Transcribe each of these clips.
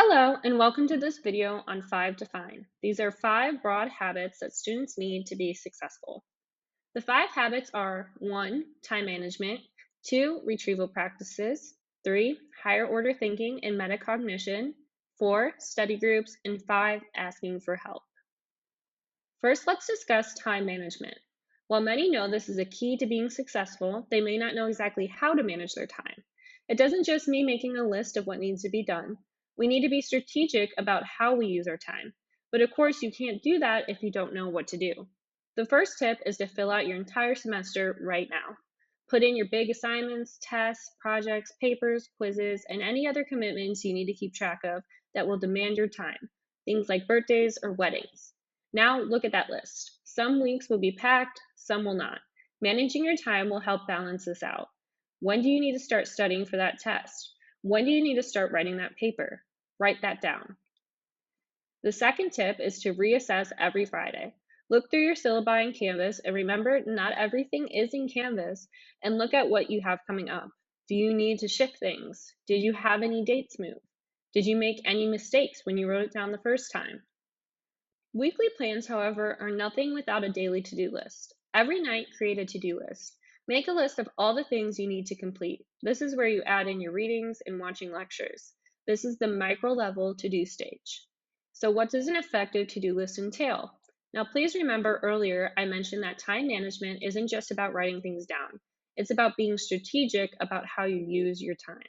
Hello, and welcome to this video on 5 to Fine. These are 5 broad habits that students need to be successful. The 5 habits are 1. Time management, 2. Retrieval practices, 3. Higher order thinking and metacognition, 4. Study groups, and 5. Asking for help. First, let's discuss time management. While many know this is a key to being successful, they may not know exactly how to manage their time. It doesn't just mean making a list of what needs to be done. We need to be strategic about how we use our time. But of course, you can't do that if you don't know what to do. The first tip is to fill out your entire semester right now. Put in your big assignments, tests, projects, papers, quizzes, and any other commitments you need to keep track of that will demand your time, things like birthdays or weddings. Now look at that list. Some weeks will be packed, some will not. Managing your time will help balance this out. When do you need to start studying for that test? When do you need to start writing that paper? Write that down. The second tip is to reassess every Friday. Look through your syllabi in Canvas and remember not everything is in Canvas and look at what you have coming up. Do you need to shift things? Did you have any dates move? Did you make any mistakes when you wrote it down the first time? Weekly plans, however, are nothing without a daily to-do list. Every night, create a to-do list. Make a list of all the things you need to complete. This is where you add in your readings and watching lectures. This is the micro-level to-do stage. So what does an effective to-do list entail? Now, please remember earlier I mentioned that time management isn't just about writing things down. It's about being strategic about how you use your time.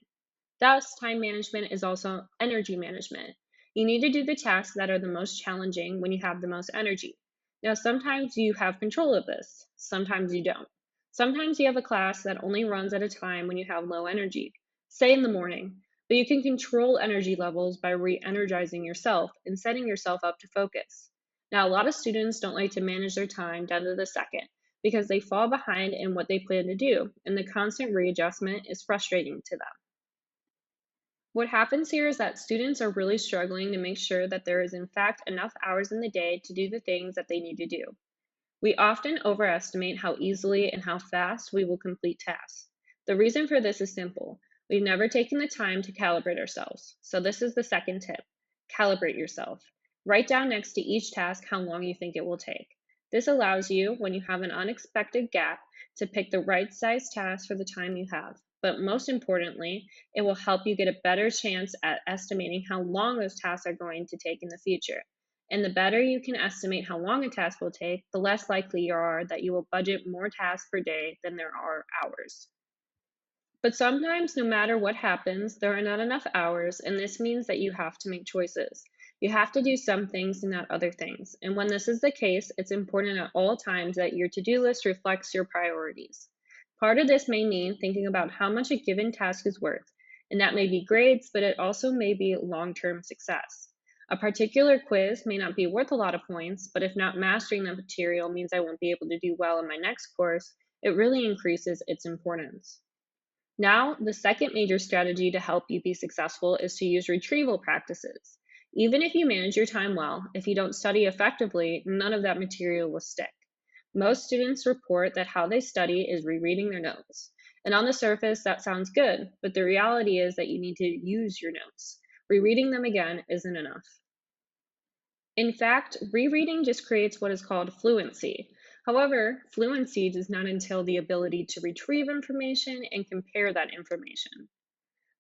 Thus, time management is also energy management. You need to do the tasks that are the most challenging when you have the most energy. Now, sometimes you have control of this, sometimes you don't. Sometimes you have a class that only runs at a time when you have low energy, say in the morning, but you can control energy levels by re energizing yourself and setting yourself up to focus. Now, a lot of students don't like to manage their time down to the second because they fall behind in what they plan to do, and the constant readjustment is frustrating to them. What happens here is that students are really struggling to make sure that there is in fact enough hours in the day to do the things that they need to do. We often overestimate how easily and how fast we will complete tasks. The reason for this is simple. We've never taken the time to calibrate ourselves. So this is the second tip. Calibrate yourself. Write down next to each task how long you think it will take. This allows you, when you have an unexpected gap, to pick the right size task for the time you have. But most importantly, it will help you get a better chance at estimating how long those tasks are going to take in the future. And the better you can estimate how long a task will take, the less likely you are that you will budget more tasks per day than there are hours. But sometimes, no matter what happens, there are not enough hours, and this means that you have to make choices. You have to do some things and not other things. And when this is the case, it's important at all times that your to do list reflects your priorities. Part of this may mean thinking about how much a given task is worth, and that may be grades, but it also may be long term success. A particular quiz may not be worth a lot of points, but if not mastering the material means I won't be able to do well in my next course, it really increases its importance. Now, the second major strategy to help you be successful is to use retrieval practices. Even if you manage your time well, if you don't study effectively, none of that material will stick. Most students report that how they study is rereading their notes. And on the surface, that sounds good, but the reality is that you need to use your notes. Rereading them again isn't enough. In fact, rereading just creates what is called fluency. However, fluency does not entail the ability to retrieve information and compare that information.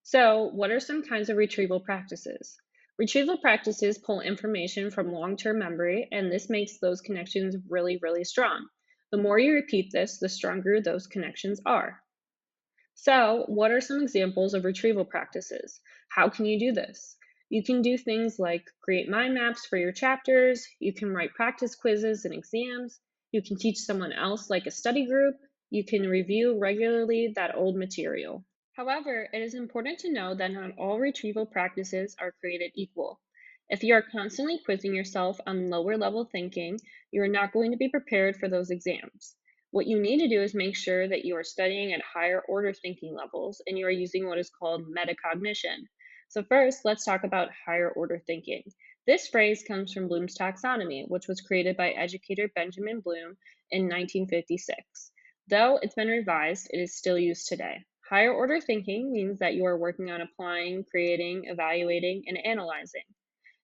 So, what are some kinds of retrieval practices? Retrieval practices pull information from long term memory, and this makes those connections really, really strong. The more you repeat this, the stronger those connections are. So, what are some examples of retrieval practices? How can you do this? You can do things like create mind maps for your chapters, you can write practice quizzes and exams, you can teach someone else like a study group, you can review regularly that old material. However, it is important to know that not all retrieval practices are created equal. If you are constantly quizzing yourself on lower level thinking, you are not going to be prepared for those exams. What you need to do is make sure that you are studying at higher order thinking levels and you are using what is called metacognition. So, first, let's talk about higher order thinking. This phrase comes from Bloom's taxonomy, which was created by educator Benjamin Bloom in 1956. Though it's been revised, it is still used today. Higher order thinking means that you are working on applying, creating, evaluating, and analyzing.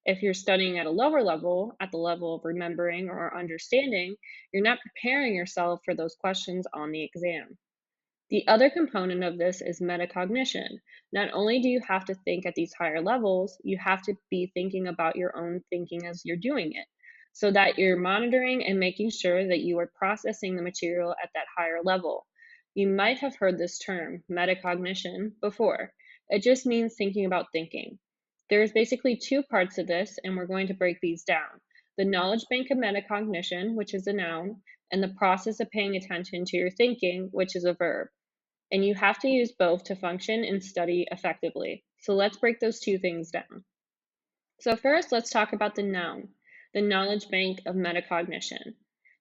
If you're studying at a lower level, at the level of remembering or understanding, you're not preparing yourself for those questions on the exam. The other component of this is metacognition. Not only do you have to think at these higher levels, you have to be thinking about your own thinking as you're doing it, so that you're monitoring and making sure that you are processing the material at that higher level. You might have heard this term, metacognition, before. It just means thinking about thinking. There's basically two parts of this, and we're going to break these down. The knowledge bank of metacognition, which is a noun, and the process of paying attention to your thinking, which is a verb. And you have to use both to function and study effectively. So let's break those two things down. So first, let's talk about the noun, the knowledge bank of metacognition.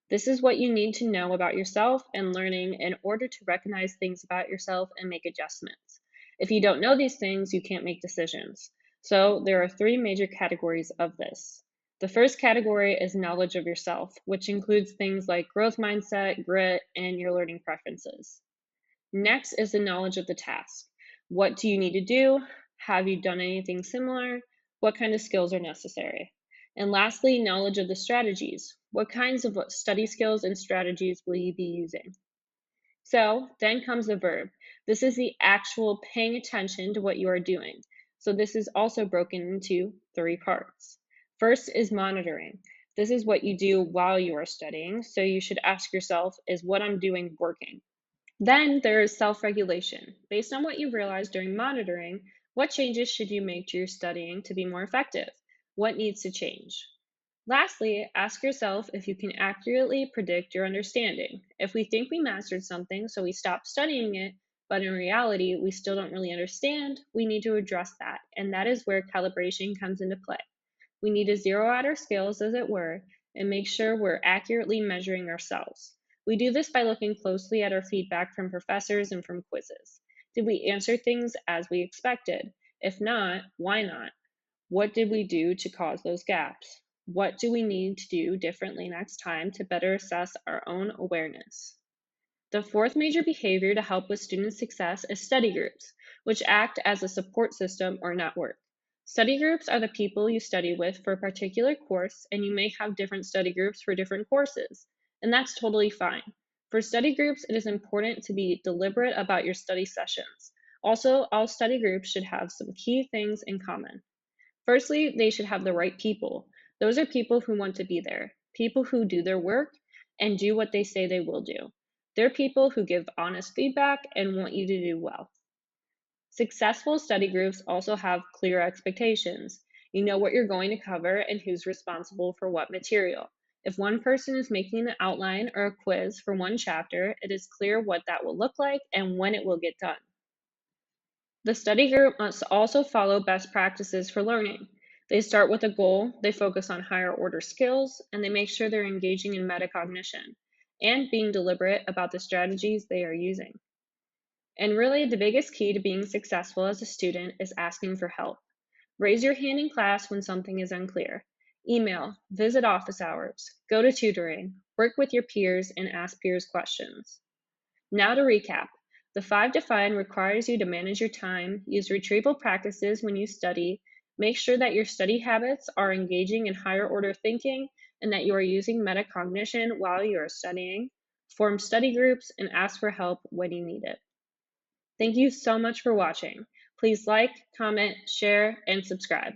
This is what you need to know about yourself and learning in order to recognize things about yourself and make adjustments. If you don't know these things, you can't make decisions. So there are three major categories of this. The first category is knowledge of yourself, which includes things like growth mindset, grit, and your learning preferences. Next is the knowledge of the task. What do you need to do? Have you done anything similar? What kind of skills are necessary? And lastly, knowledge of the strategies. What kinds of study skills and strategies will you be using? So then comes the verb. This is the actual paying attention to what you are doing. So this is also broken into three parts. First is monitoring. This is what you do while you are studying. So you should ask yourself, is what I'm doing working? Then there is self regulation. Based on what you realized during monitoring, what changes should you make to your studying to be more effective? What needs to change? Lastly, ask yourself if you can accurately predict your understanding. If we think we mastered something, so we stop studying it, but in reality we still don't really understand, we need to address that. And that is where calibration comes into play. We need to zero out our skills, as it were, and make sure we're accurately measuring ourselves. We do this by looking closely at our feedback from professors and from quizzes. Did we answer things as we expected? If not, why not? What did we do to cause those gaps? What do we need to do differently next time to better assess our own awareness? The fourth major behavior to help with student success is study groups, which act as a support system or network. Study groups are the people you study with for a particular course, and you may have different study groups for different courses, and that's totally fine. For study groups, it is important to be deliberate about your study sessions. Also, all study groups should have some key things in common. Firstly, they should have the right people. Those are people who want to be there, people who do their work and do what they say they will do. They're people who give honest feedback and want you to do well. Successful study groups also have clear expectations. You know what you're going to cover and who's responsible for what material. If one person is making an outline or a quiz for one chapter, it is clear what that will look like and when it will get done. The study group must also follow best practices for learning. They start with a goal, they focus on higher order skills, and they make sure they're engaging in metacognition and being deliberate about the strategies they are using. And really, the biggest key to being successful as a student is asking for help. Raise your hand in class when something is unclear. Email, visit office hours, go to tutoring, work with your peers, and ask peers questions. Now to recap, the 5 Define requires you to manage your time, use retrieval practices when you study, make sure that your study habits are engaging in higher order thinking, and that you are using metacognition while you are studying, form study groups, and ask for help when you need it. Thank you so much for watching. Please like, comment, share, and subscribe.